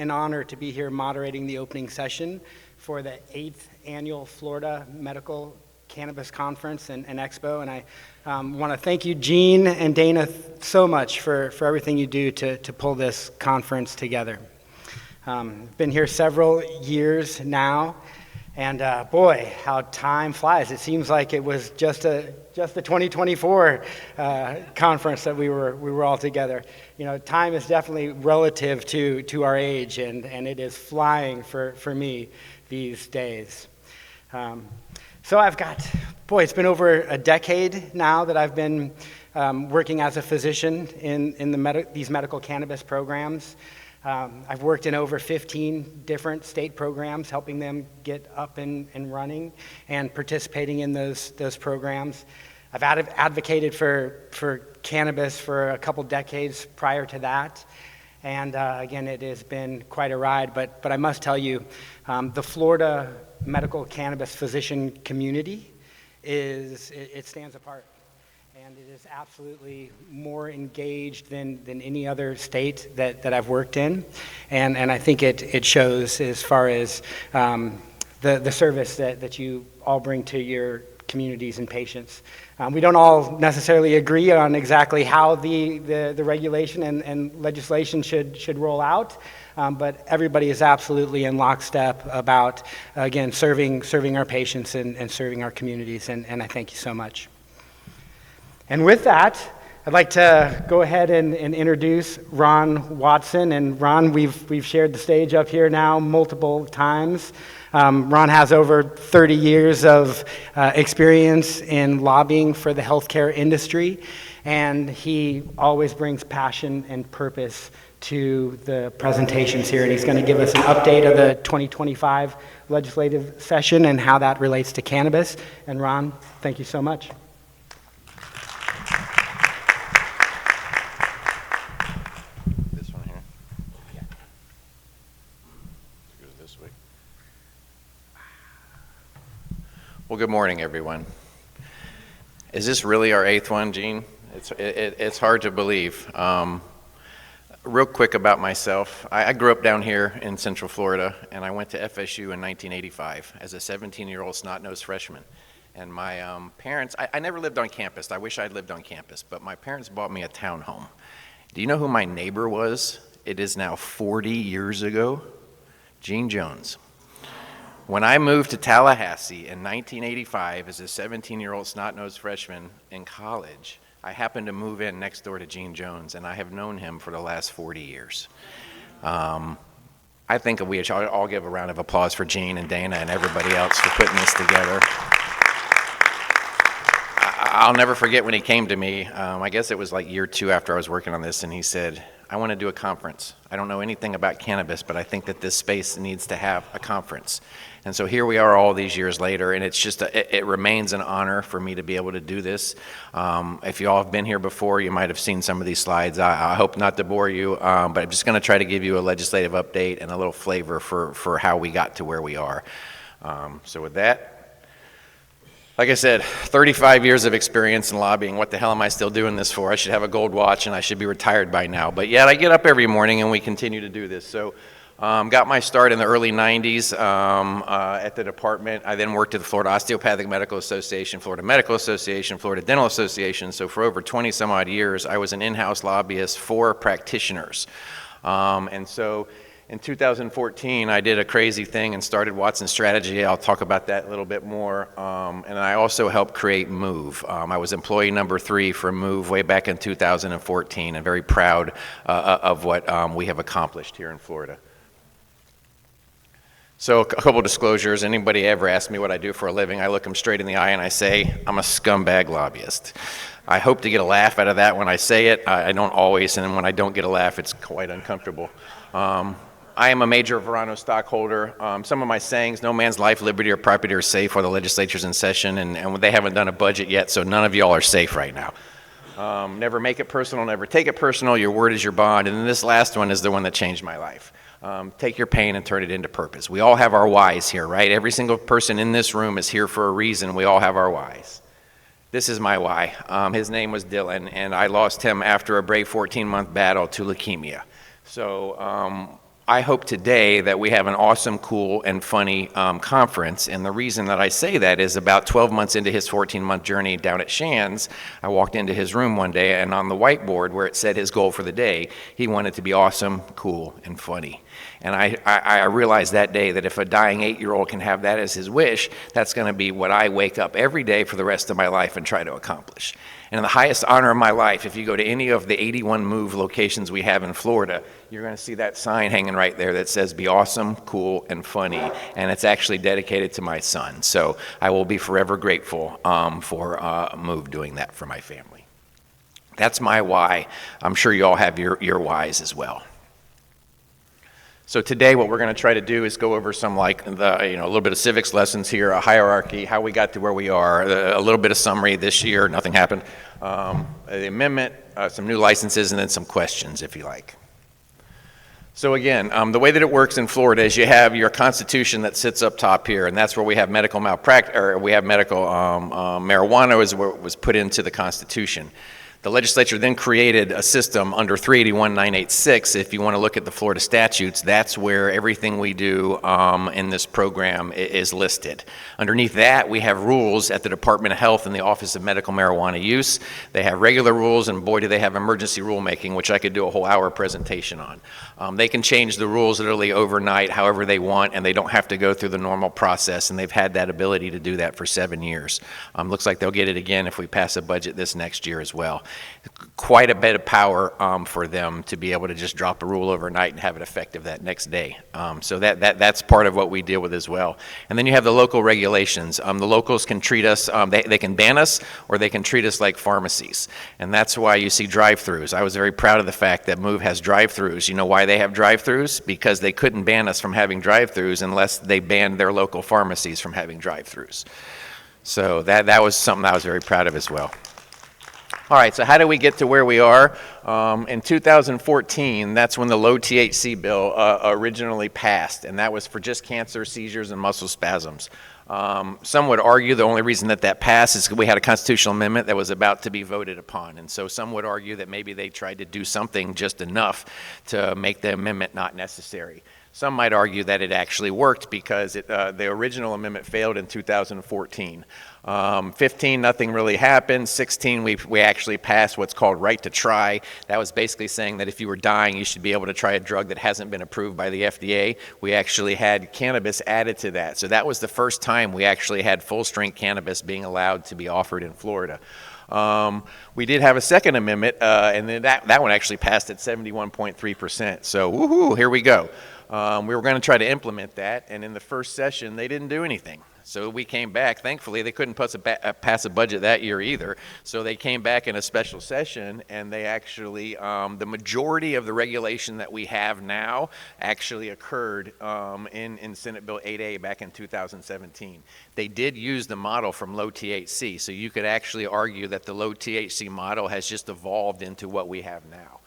an honor to be here moderating the opening session for the 8th Annual Florida Medical Cannabis Conference and Expo. And I want to thank you, Gene and Dana, so much for everything you do to pull this conference together. Been here several years now, and boy, how time flies. It seems like it was just the 2024 conference that we were all together. You know, time is definitely relative to our age, and it is flying for me these days. So I've got, boy, it's been over a decade now that I've been working as a physician in these medical cannabis programs. I've worked in over 15 different state programs, helping them get up and running and participating in those programs. I've advocated for cannabis for a couple decades prior to that. And again, it has been quite a ride, but I must tell you, the Florida medical cannabis physician community it stands apart. And it is absolutely more engaged than any other state that I've worked in. And I think it shows as far as the service that you all bring to your communities and patients. We don't all necessarily agree on exactly how the regulation and legislation should roll out, but everybody is absolutely in lockstep about, again, serving our patients and serving our communities, and I thank you so much. And with that, I'd like to go ahead and introduce Ron Watson. And Ron, we've shared the stage up here now multiple times. Ron has over 30 years of experience in lobbying for the healthcare industry, and he always brings passion and purpose to the presentations here. And he's going to give us an update of the 2025 legislative session and how that relates to cannabis. And Ron, thank you so much. Well, good morning, everyone. Is this really our 8th one, Gene? It's hard to believe. Real quick about myself. I grew up down here in Central Florida, and I went to FSU in 1985 as a 17-year-old snot-nosed freshman. And my parents, I never lived on campus. I wish I'd lived on campus, but my parents bought me a townhome. Do you know who my neighbor was? It is now 40 years ago. Gene Jones. When I moved to Tallahassee in 1985 as a 17-year-old snot-nosed freshman in college, I happened to move in next door to Gene Jones, and I have known him for the last 40 years. I think we should all give a round of applause for Gene and Dana and everybody else for putting this together. I'll never forget when he came to me, I guess it was like year 2 after I was working on this, and he said, I want to do a conference. I don't know anything about cannabis, but I think that this space needs to have a conference. And so here we are all these years later, and it's just, it remains an honor for me to be able to do this. If you all have been here before, you might have seen some of these slides. I hope not to bore you, but I'm just going to try to give you a legislative update and a little flavor for how we got to where we are. So with that, like I said, 35 years of experience in lobbying. What the hell am I still doing this for? I should have a gold watch and I should be retired by now. But yet I get up every morning and we continue to do this. So got my start in the early 90s at the department. I then worked at the Florida Osteopathic Medical Association, Florida Medical Association, Florida Dental Association. So for over 20 some odd years, I was an in-house lobbyist for practitioners. And so in 2014, I did a crazy thing and started Watson Strategy. I'll talk about that a little bit more. And I also helped create MOVE. I was employee number 3 for MOVE way back in 2014, and very proud of what we have accomplished here in Florida. So a couple disclosures. Anybody ever ask me what I do for a living, I look them straight in the eye and I say, I'm a scumbag lobbyist. I hope to get a laugh out of that when I say it. I don't always, and when I don't get a laugh, it's quite uncomfortable. I am a major Verano stockholder. Some of my sayings, no man's life, liberty, or property are safe while the legislature's in session, and they haven't done a budget yet, so none of y'all are safe right now. Never make it personal, never take it personal, your word is your bond, and then this last one is the one that changed my life. Take your pain and turn it into purpose. We all have our whys here, right? Every single person in this room is here for a reason. We all have our whys. This is my why. His name was Dylan, and I lost him after a brave 14-month battle to leukemia. So I hope today that we have an awesome, cool, and funny conference. And the reason that I say that is about 12 months into his 14-month journey down at Shands, I walked into his room one day, and on the whiteboard where it said his goal for the day, he wanted to be awesome, cool, and funny. And I realized that day that if a dying 8-year-old can have that as his wish, that's going to be what I wake up every day for the rest of my life and try to accomplish. And the highest honor of my life, if you go to any of the 81 Move locations we have in Florida, you're going to see that sign hanging right there that says, be awesome, cool, and funny. And it's actually dedicated to my son. So I will be forever grateful for Move doing that for my family. That's my why. I'm sure you all have your whys as well. So today what we're going to try to do is go over some a little bit of civics lessons here, a hierarchy, how we got to where we are, a little bit of summary this year, nothing happened, the amendment, some new licenses, and then some questions if you like. So again, the way that it works in Florida is you have your constitution that sits up top here, and that's where we have medical malpractice, or we have medical marijuana is what was put into the Constitution. The legislature then created a system under 381-986. If you want to look at the Florida statutes, that's where everything we do in this program is listed. Underneath that, we have rules at the Department of Health and the Office of Medical Marijuana Use. They have regular rules, and boy, do they have emergency rulemaking, which I could do a whole hour presentation on. They can change the rules literally overnight, however they want, and they don't have to go through the normal process, and they've had that ability to do that for 7 years. Looks like they'll get it again if we pass a budget this next year as well. Quite a bit of power for them to be able to just drop a rule overnight and have it effective that next day. So that's part of what we deal with as well. And then you have the local regulations. The locals can treat us, they can ban us, or they can treat us like pharmacies. And that's why you see drive-throughs. I was very proud of the fact that Move has drive-throughs. You know why they have drive-throughs? Because they couldn't ban us from having drive-throughs unless they banned their local pharmacies from having drive-throughs. So that was something I was very proud of as well. All right, so how do we get to where we are? In 2014, that's when the low THC bill originally passed, and that was for just cancer, seizures, and muscle spasms. Some would argue the only reason that passed is we had a constitutional amendment that was about to be voted upon, and so some would argue that maybe they tried to do something just enough to make the amendment not necessary. Some might argue that it actually worked because the original amendment failed in 2014. 15, nothing really happened. 16, we actually passed what's called right to try. That was basically saying that if you were dying, you should be able to try a drug that hasn't been approved by the FDA. We actually had cannabis added to that. So that was the first time we actually had full-strength cannabis being allowed to be offered in Florida. We did have a second amendment, and then that one actually passed at 71.3%. So woohoo, here we go. We were going to try to implement that, and in the first session, they didn't do anything. So we came back. Thankfully, they couldn't pass a budget that year either. So they came back in a special session, and they actually, the majority of the regulation that we have now actually occurred in Senate Bill 8A back in 2017. They did use the model from low THC, so you could actually argue that the low THC model has just evolved into what we have now.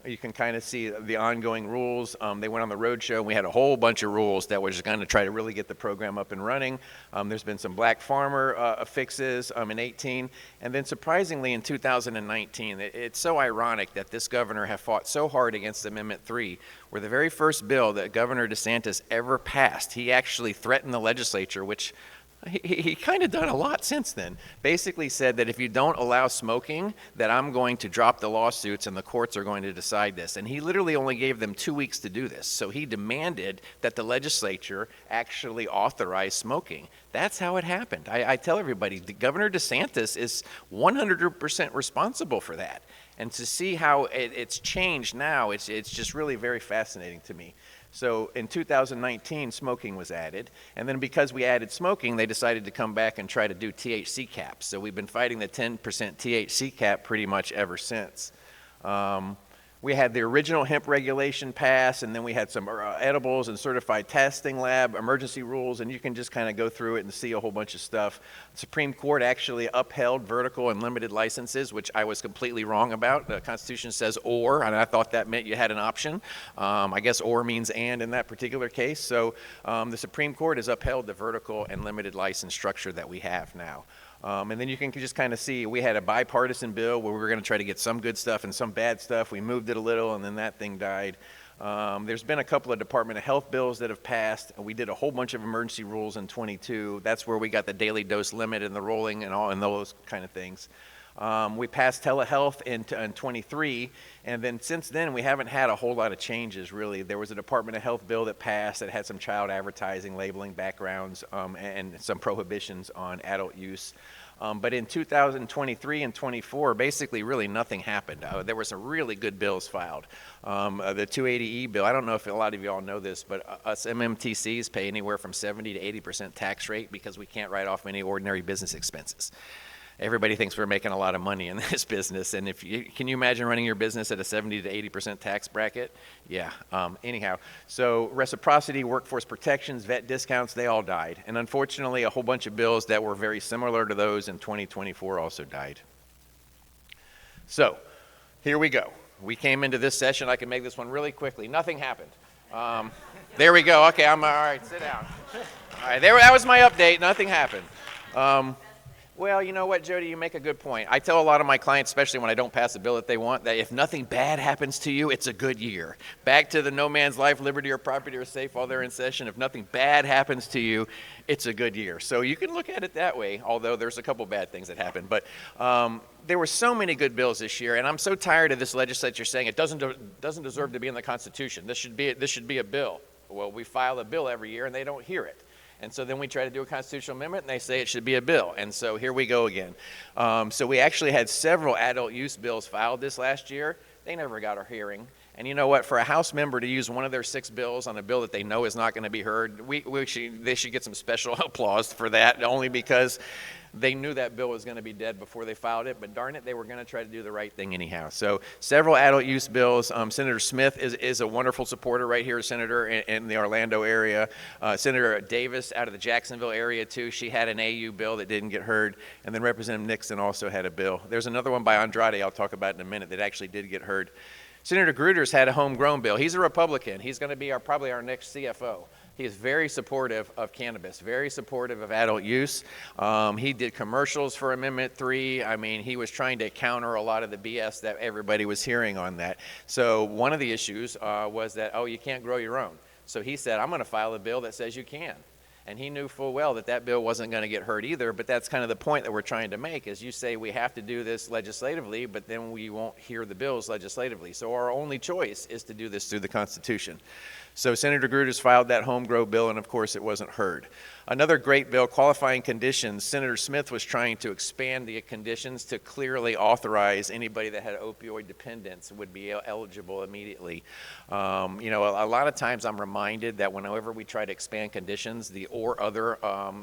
You can kind of see the ongoing rules. They went on the road show. We had a whole bunch of rules that were just going to try to really get the program up and running. There's been some black farmer fixes in 18. And then surprisingly in 2019, it's so ironic that this governor have fought so hard against Amendment 3, where the very first bill that Governor DeSantis ever passed, he actually threatened the legislature, which he kind of done a lot since then. Basically said that if you don't allow smoking, that I'm going to drop the lawsuits and the courts are going to decide this. And he literally only gave them 2 weeks to do this. So he demanded that the legislature actually authorize smoking. That's how it happened. I tell everybody, Governor DeSantis is 100% responsible for that. And to see how it's changed now, it's just really very fascinating to me. So in 2019, smoking was added, and then because we added smoking, they decided to come back and try to do THC caps. So we've been fighting the 10% THC cap pretty much ever since. We had the original hemp regulation pass, and then we had some edibles and certified testing lab, emergency rules, and you can just kind of go through it and see a whole bunch of stuff. The Supreme Court actually upheld vertical and limited licenses, which I was completely wrong about. The Constitution says or, and I thought that meant you had an option. I guess or means and in that particular case. So the Supreme Court has upheld the vertical and limited license structure that we have now. And then you can just kind of see we had a bipartisan bill where we were going to try to get some good stuff and some bad stuff. We moved it a little, and then that thing died. There's been a couple of Department of Health bills that have passed. We did a whole bunch of emergency rules in 22. That's where we got the daily dose limit and the rolling and all and those kind of things. We passed telehealth in 23, and then since then we haven't had a whole lot of changes really. There was a Department of Health bill that passed that had some child advertising, labeling backgrounds, and some prohibitions on adult use. But in 2023 and 24, basically really nothing happened. There were some really good bills filed. The 280E bill, I don't know if a lot of you all know this, but us MMTCs pay anywhere from 70 to 80% tax rate because we can't write off any ordinary business expenses. Everybody thinks we're making a lot of money in this business, and can you imagine running your business at a 70 to 80% tax bracket? Yeah. Anyhow, so reciprocity, workforce protections, vet discounts, they all died, and unfortunately, a whole bunch of bills that were very similar to those in 2024 also died. So, here we go. We came into this session. I can make this one really quickly. Nothing happened. There we go. Okay, I'm all right. Sit down. All right, that was my update. Nothing happened. Well, you know what, Jody, you make a good point. I tell a lot of my clients, especially when I don't pass the bill that they want, that if nothing bad happens to you, it's a good year. Back to the no man's life, liberty, or property are safe while they're in session. If nothing bad happens to you, it's a good year. So you can look at it that way, although there's a couple bad things that happened. But there were so many good bills this year, and I'm so tired of this legislature saying it doesn't deserve to be in the Constitution. This should be a bill. Well, we file a bill every year, and they don't hear it. And so then we try to do a constitutional amendment, and they say it should be a bill. And so here we go again. So we actually had several adult use bills filed this last year. They never got a hearing. And you know what? For a House member to use one of their 6 bills on a bill that they know is not going to be heard, they should get some special applause for that, only because they knew that bill was going to be dead before they filed it, but darn it, they were going to try to do the right thing anyhow. So several adult use bills. Senator Smith is a wonderful supporter right here, Senator, in the Orlando area. Senator Davis out of the Jacksonville area, too. She had an AU bill that didn't get heard. And then Representative Nixon also had a bill. There's another one by Andrade I'll talk about in a minute that actually did get heard. Senator Gruters had a homegrown bill. He's a Republican. He's going to be probably our next CFO. He is very supportive of cannabis, very supportive of adult use. He did commercials for Amendment 3. I mean, he was trying to counter a lot of the BS that everybody was hearing on that. So one of the issues was that, oh, you can't grow your own. So he said, I'm going to file a bill that says you can. And he knew full well that that bill wasn't going to get heard either, but that's kind of the point that we're trying to make, is you say we have to do this legislatively, but then we won't hear the bills legislatively. So our only choice is to do this through the Constitution. So Senator Gruters filed that home grow bill, and of course it wasn't heard. Another great bill, qualifying conditions. Senator Smith was trying to expand the conditions to clearly authorize anybody that had opioid dependence would be eligible immediately. You know, a lot of times I'm reminded that whenever we try to expand conditions, the or other,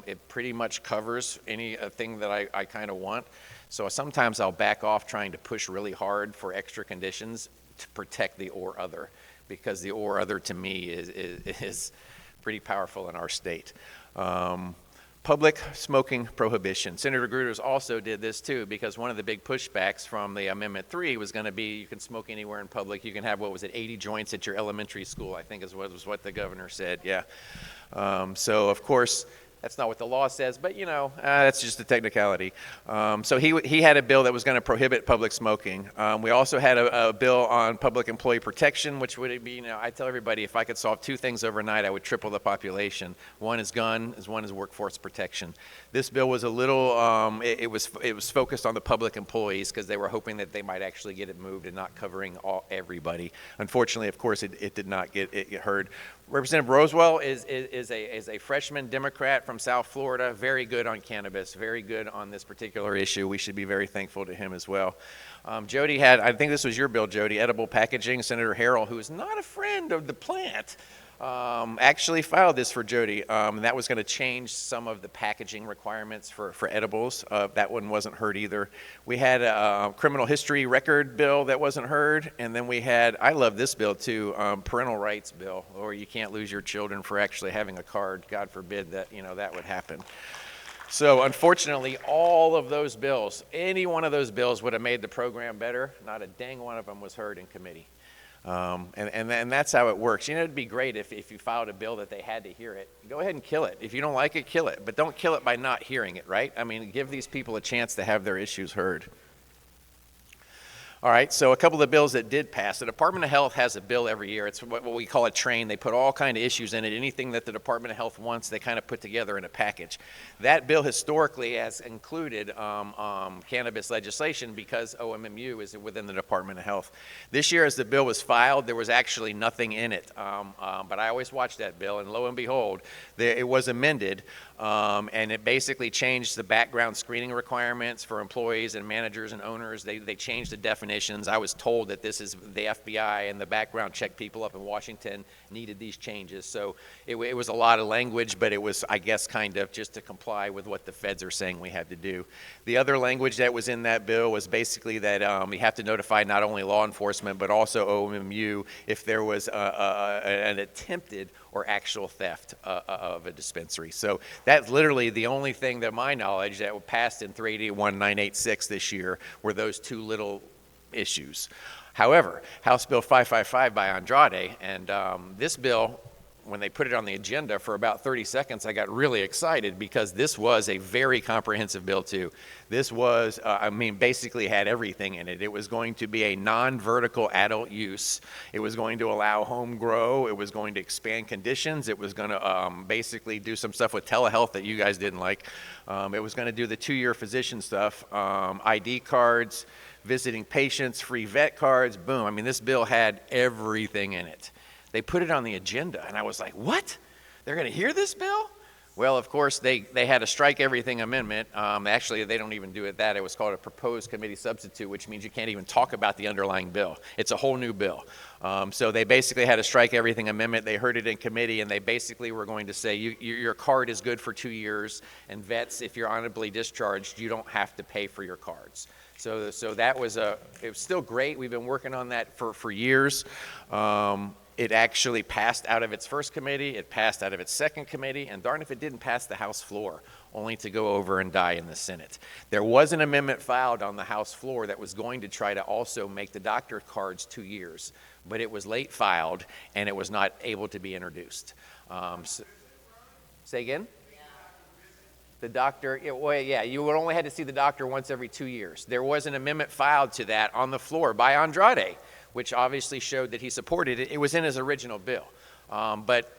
it pretty much covers anything that I kind of want. So sometimes I'll back off trying to push really hard for extra conditions to protect the or other, because the or other to me is pretty powerful in our state. Public smoking prohibition. Senator Gruters also did this too, because one of the big pushbacks from the Amendment 3 was going to be you can smoke anywhere in public. You can have, 80 joints at your elementary school, I think was what the governor said, yeah. So of course, that's not what the law says, but you know, that's just a technicality. So he had a bill that was going to prohibit public smoking. We also had a bill on public employee protection, which would be, you know, I tell everybody if I could solve 2 things overnight, I would triple the population. One is one is workforce protection. This bill was a little, it was focused on the public employees because they were hoping that they might actually get it moved and not covering everybody. Unfortunately, of course, it did not get heard. Representative Roswell is a freshman Democrat from South Florida, very good on cannabis, very good on this particular issue. We should be very thankful to him as well. Jody had, I think this was your bill, Jody, edible packaging. Senator Harrell, who is not a friend of the plant, actually filed this for Jody. And that was going to change some of the packaging requirements for edibles. That one wasn't heard either. We had a criminal history record bill that wasn't heard. And then we had, I love this bill too, parental rights bill, or you can't lose your children for actually having a card. God forbid that, you know, that would happen. So unfortunately, all of those bills, any one of those bills would have made the program better. Not a dang one of them was heard in committee. And that's how it works. You know, it'd be great if you filed a bill that they had to hear it. Go ahead and kill it. If you don't like it, kill it. But don't kill it by not hearing it, right? I mean, give these people a chance to have their issues heard. All right, so a couple of the bills that did pass. The Department of Health has a bill every year. It's what we call a train. They put all kind of issues in it. Anything that the Department of Health wants, they kind of put together in a package. That bill historically has included cannabis legislation because OMMU is within the Department of Health. This year, as the bill was filed, there was actually nothing in it. But I always watch that bill, and lo and behold, it was amended. And it basically changed the background screening requirements for employees and managers and owners. They changed the definitions. I was told that this is the FBI and the background check people up in Washington needed these changes. So it was a lot of language, but it was, I guess, kind of just to comply with what the feds are saying we had to do. The other language that was in that bill was basically that we have to notify not only law enforcement, but also OMMU if there was an attempted or actual theft of a dispensary. So that's literally the only thing, to my knowledge, that passed in 381-986 this year were those two little issues. However, House Bill 555 by Andrade, and this bill, when they put it on the agenda for about 30 seconds, I got really excited because this was a very comprehensive bill too. This was, basically had everything in it. It was going to be a non-vertical adult use. It was going to allow home grow. It was going to expand conditions. It was going to basically do some stuff with telehealth that you guys didn't like. It was going to do the 2-year physician stuff, ID cards, visiting patients, free vet cards, boom. This bill had everything in it. They put it on the agenda, and I was like, what? They're going to hear this bill? Well, of course, they had a strike everything amendment. Actually, they don't even do it that. It was called a proposed committee substitute, which means you can't even talk about the underlying bill. It's a whole new bill. So they basically had a strike everything amendment. They heard it in committee, and they basically were going to say your card is good for 2 years, and vets, if you're honorably discharged, you don't have to pay for your cards. So that was it was still great. We've been working on that for years. It actually passed out of its first committee, it passed out of its second committee, and darn if it didn't pass the House floor, only to go over and die in the Senate. There was an amendment filed on the House floor that was going to try to also make the doctor cards 2 years, but it was late filed, and it was not able to be introduced. Say again? The doctor, you would only had to see the doctor once every 2 years. There was an amendment filed to that on the floor by Andrade, which obviously showed that he supported it. It was in his original bill. But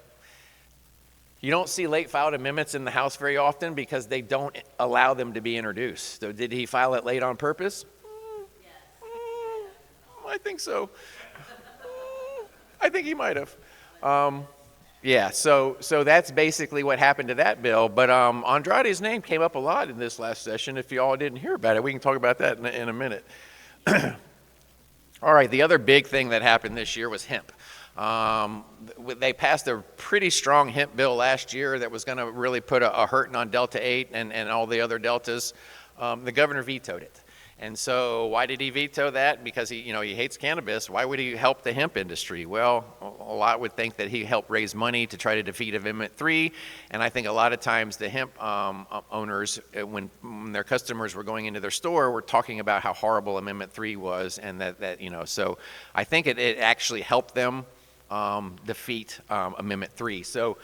you don't see late filed amendments in the House very often because they don't allow them to be introduced. So did he file it late on purpose? I think so. I think he might have. So that's basically what happened to that bill. But Andrade's name came up a lot in this last session. If you all didn't hear about it, we can talk about that in a minute. All right, the other big thing that happened this year was hemp. They passed a pretty strong hemp bill last year that was going to really put a hurting on Delta 8 and all the other deltas. The governor vetoed it. And so why did he veto that? Because he hates cannabis. Why would he help the hemp industry? Well, a lot would think that he helped raise money to try to defeat Amendment 3. And I think a lot of times the hemp owners, when their customers were going into their store, were talking about how horrible Amendment 3 was. And so I think it actually helped them defeat Amendment 3. So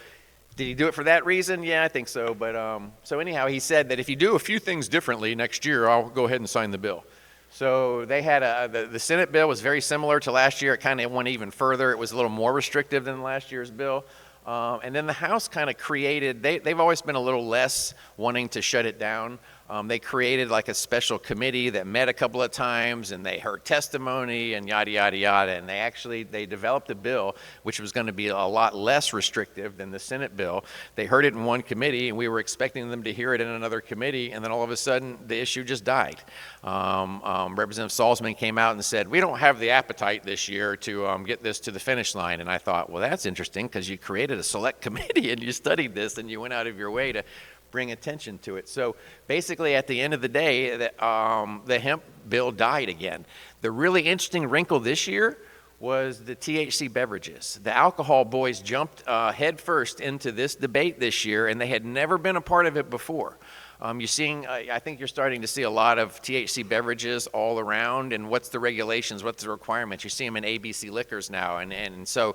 did he do it for that reason? Yeah, I think so. But so anyhow, he said that if you do a few things differently next year, I'll go ahead and sign the bill. So they had the Senate bill was very similar to last year. It kind of went even further. It was a little more restrictive than last year's bill. And then the House kind of created, they've always been a little less wanting to shut it down. They created like a special committee that met a couple of times, and they heard testimony and yada, yada, yada. And they developed a bill which was going to be a lot less restrictive than the Senate bill. They heard it in one committee, and we were expecting them to hear it in another committee, and then all of a sudden the issue just died. Representative Salzman came out and said, we don't have the appetite this year to get this to the finish line. And I thought, well, that's interesting because you created a select committee and you studied this and you went out of your way to bring attention to it. So basically at the end of the day, the hemp bill died again. The really interesting wrinkle this year was the THC beverages. The alcohol boys jumped headfirst into this debate this year, and they had never been a part of it before. I think you're starting to see a lot of THC beverages all around, and what's the regulations, what's the requirements? You see them in ABC liquors now, and so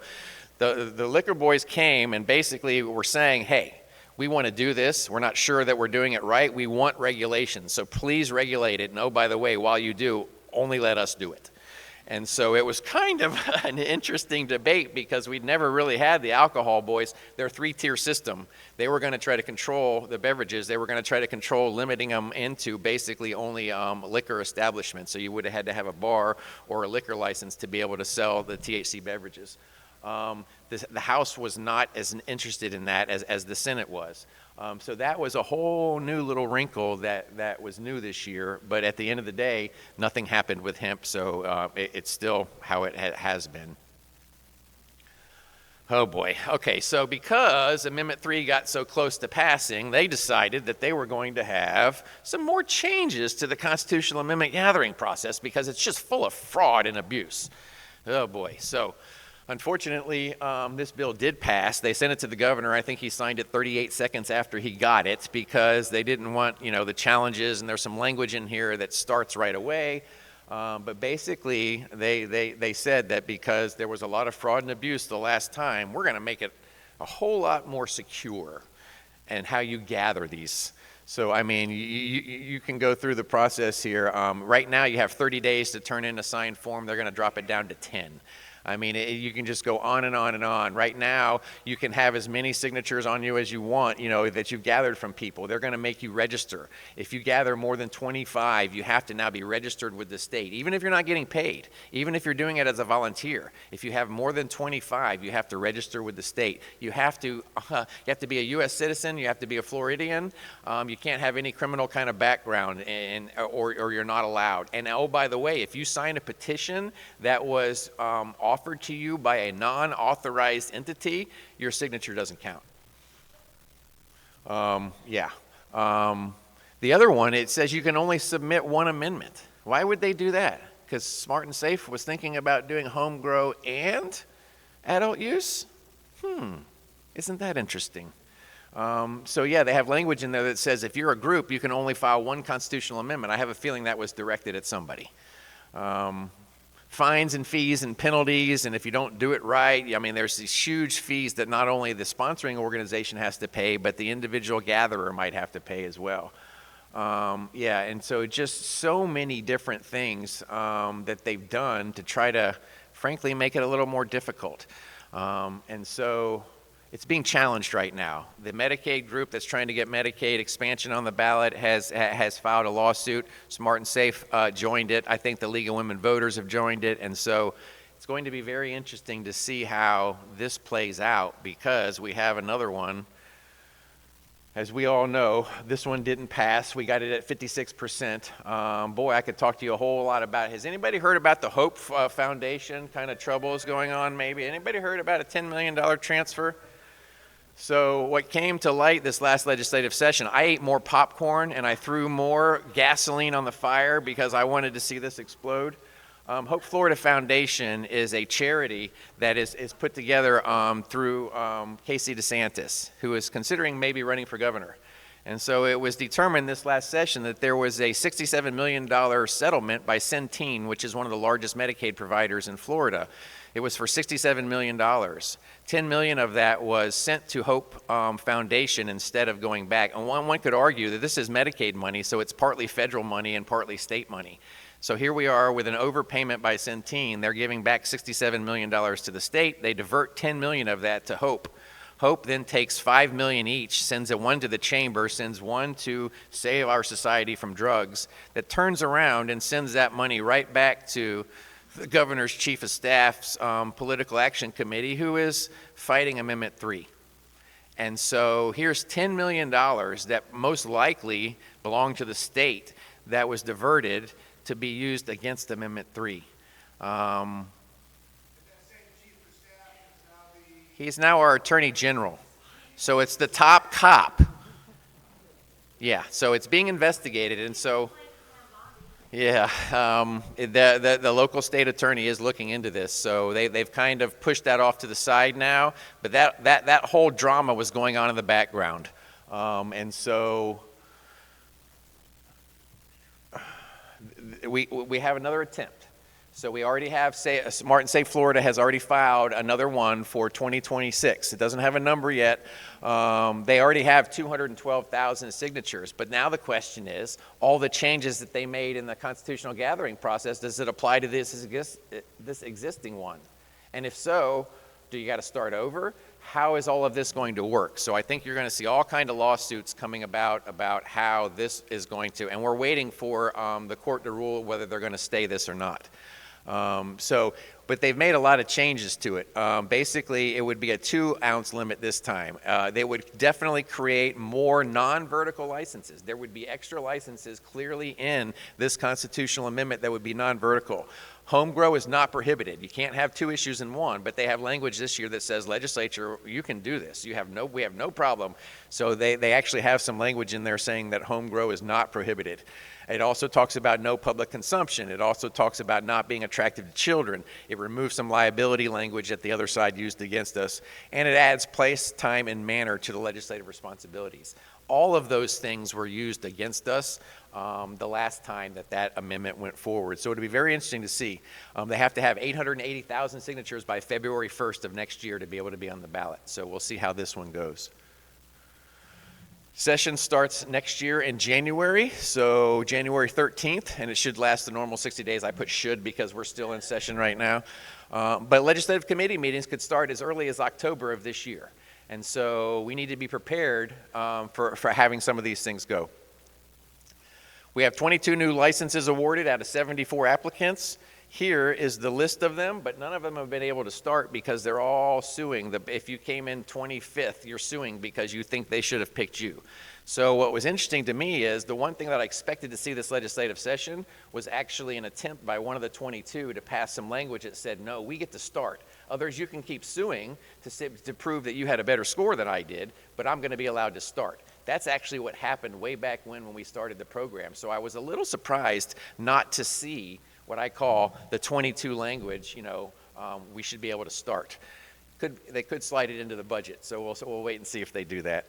the liquor boys came and basically were saying, hey, we want to do this. We're not sure that we're doing it right. We want regulations. So please regulate it. And oh, by the way, while you do, only let us do it. And so it was kind of an interesting debate because we'd never really had the alcohol boys. Their three-tier system. They were going to try to control the beverages. They were going to try to control limiting them into basically only liquor establishments. So you would have had to have a bar or a liquor license to be able to sell the THC beverages. The House was not as interested in that as the Senate was. So that was a whole new little wrinkle that was new this year. But at the end of the day, nothing happened with hemp, so it's still how it has been. Oh boy. Okay, so because Amendment 3 got so close to passing, they decided that they were going to have some more changes to the constitutional amendment gathering process because it's just full of fraud and abuse. Oh boy. So unfortunately, this bill did pass. They sent it to the governor. I think he signed it 38 seconds after he got it because they didn't want, the challenges, and there's some language in here that starts right away. But basically, they said that because there was a lot of fraud and abuse the last time, we're going to make it a whole lot more secure and how you gather these. So, I mean, you can go through the process here. Right now, you have 30 days to turn in a signed form. They're going to drop it down to 10. I mean, you can just go on and on and on. Right now, you can have as many signatures on you as you want, that you've gathered from people. They're going to make you register. If you gather more than 25, you have to now be registered with the state, even if you're not getting paid, even if you're doing it as a volunteer. If you have more than 25, you have to register with the state. You have to be a U.S. citizen. You have to be a Floridian. You can't have any criminal kind of background, or you're not allowed. And oh, by the way, if you sign a petition that was offered to you by a non-authorized entity, your signature doesn't count. The other one, it says you can only submit one amendment. Why would they do that? Because Smart and Safe was thinking about doing home grow and adult use? Isn't that interesting? They have language in there that says if you're a group, you can only file one constitutional amendment. I have a feeling that was directed at somebody. Fines and fees and penalties, and if you don't do it right, I mean, there's these huge fees that not only the sponsoring organization has to pay, but the individual gatherer might have to pay as well. And so just so many different things that they've done to try to, frankly, make it a little more difficult. And so it's being challenged right now. The Medicaid group that's trying to get Medicaid expansion on the ballot has filed a lawsuit. Smart and Safe joined it. I think the League of Women Voters have joined it. And so it's going to be very interesting to see how this plays out because we have another one. As we all know, this one didn't pass. We got it at 56%. Boy, I could talk to you a whole lot about it. Has anybody heard about the Hope Foundation kind of troubles going on maybe? Anybody heard about a $10 million transfer? So what came to light this last legislative session, I ate more popcorn and I threw more gasoline on the fire because I wanted to see this explode. Hope Florida Foundation is a charity that is put together through Casey DeSantis, who is considering maybe running for governor. And so it was determined this last session that there was a $67 million settlement by Centene, which is one of the largest Medicaid providers in Florida. It was for $67 million. $10 million of that was sent to Hope Foundation instead of going back. And one could argue that this is Medicaid money, so it's partly federal money and partly state money. So here we are with an overpayment by Centene. They're giving back $67 million to the state. They divert $10 million of that to Hope. Hope then takes $5 million each, sends one to the chamber, sends one to Save Our Society from Drugs, that turns around and sends that money right back to the governor's chief of staff's political action committee, who is fighting Amendment 3. And so here's $10 million that most likely belonged to the state that was diverted to be used against Amendment 3. He's now our Attorney General. So it's the top cop. Yeah, so it's being investigated, and so yeah, the local state attorney is looking into this. So they've kind of pushed that off to the side now, but that whole drama was going on in the background. And so we have another attempt. So we already have, Smart and Safe Florida has already filed another one for 2026. It doesn't have a number yet. They already have 212,000 signatures. But now the question is, all the changes that they made in the constitutional gathering process, does it apply to this existing one? And if so, do you got to start over? How is all of this going to work? So I think you're going to see all kind of lawsuits coming about how this is going to, and we're waiting for the court to rule whether they're going to stay this or not. But they've made a lot of changes to it. Basically, it would be a 2-ounce limit this time. They would definitely create more non-vertical licenses. There would be extra licenses clearly in this constitutional amendment that would be non-vertical. Home grow is not prohibited. You can't have 2 issues in one, but they have language this year that says, legislature, you can do this. We have no problem. So they actually have some language in there saying that home grow is not prohibited. It also talks about no public consumption. It also talks about not being attractive to children. It removes some liability language that the other side used against us. And it adds place, time, and manner to the legislative responsibilities. All of those things were used against us the last time that amendment went forward. So it'll be very interesting to see. They have to have 880,000 signatures by February 1st of next year to be able to be on the ballot. So we'll see how this one goes. Session starts next year in January, so January 13th, and it should last the normal 60 days. I put should because we're still in session right now. But legislative committee meetings could start as early as October of this year. And so we need to be prepared for having some of these things go. We have 22 new licenses awarded out of 74 applicants. Here is the list of them, but none of them have been able to start because they're all suing. If you came in 25th, you're suing because you think they should have picked you. So what was interesting to me is the one thing that I expected to see this legislative session was actually an attempt by one of the 22 to pass some language that said, no, we get to start. Others, you can keep suing to prove that you had a better score than I did, but I'm going to be allowed to start. That's actually what happened way back when we started the program. So I was a little surprised not to see what I call the 22 language, we should be able to start. They could slide it into the budget, so we'll wait and see if they do that.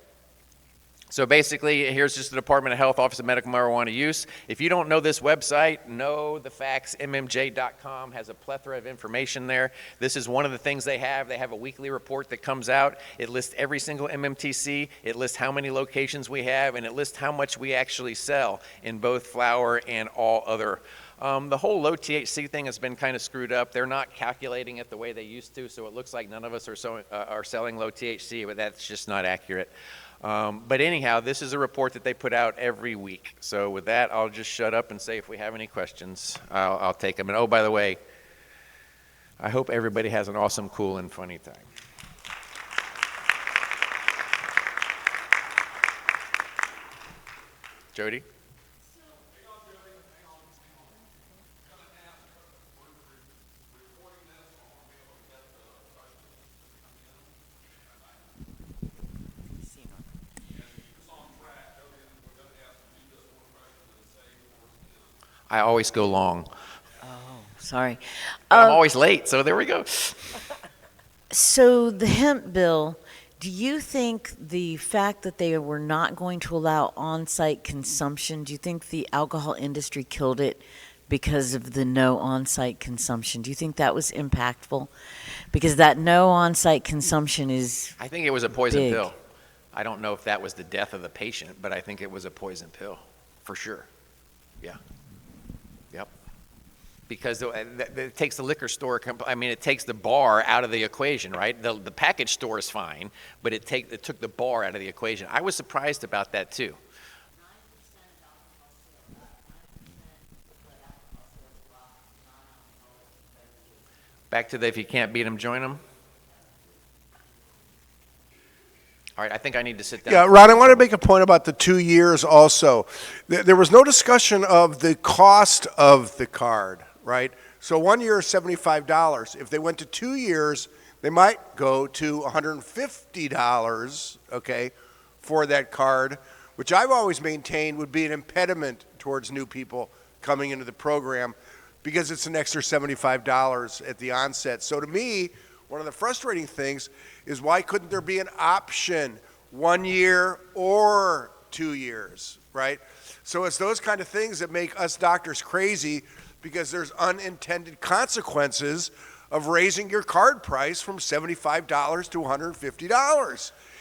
So basically, here's just the Department of Health Office of Medical Marijuana Use. If you don't know this website, know the facts. mmj.com has a plethora of information there. This is one of the things they have. They have a weekly report that comes out. It lists every single MMTC. It lists how many locations we have, and it lists how much we actually sell in both flower and all other. The whole low THC thing has been kind of screwed up. They're not calculating it the way they used to, so it looks like none of us are selling low THC, but that's just not accurate. But anyhow, this is a report that they put out every week. So with that, I'll just shut up and say if we have any questions, I'll take them. And oh, by the way, I hope everybody has an awesome, cool, and funny time. Jody? I always go long. Oh, sorry. I'm always late, so there we go. So the hemp bill, do you think the fact that they were not going to allow on-site consumption, do you think the alcohol industry killed it because of the no on-site consumption? Do you think that was impactful? Because that no on-site consumption is I think it was a poison big. pill. I don't know if that was the death of the patient, but I think it was a poison pill, for sure. Yeah. Yep. Because it takes the liquor store, it takes the bar out of the equation, right? The package store is fine, but it took the bar out of the equation. I was surprised about that too. Back to the if you can't beat them, join them. All right, I think I need to sit down. Yeah, Ron, I want to make a point about the 2 years also. There was no discussion of the cost of the card, right? So 1 year is $75. If they went to 2 years, they might go to $150, okay, for that card, which I've always maintained would be an impediment towards new people coming into the program because it's an extra $75 at the onset. So to me, one of the frustrating things is why couldn't there be an option 1 year or 2 years, right? So it's those kind of things that make us doctors crazy because there's unintended consequences of raising your card price from $75 to $150. I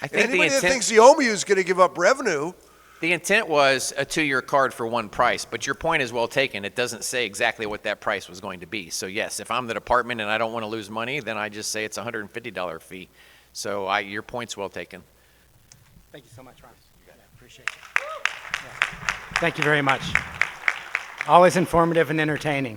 And think the anybody that intent- thinks the OMU is going to give up revenue, The intent was a 2-year card for one price, but your point is well taken. It doesn't say exactly what that price was going to be. So yes, if I'm the department and I don't want to lose money, then I just say it's a $150 fee. So your point's well taken. Thank you so much, Ron. Yeah, appreciate it. Yeah. Thank you very much. Always informative and entertaining.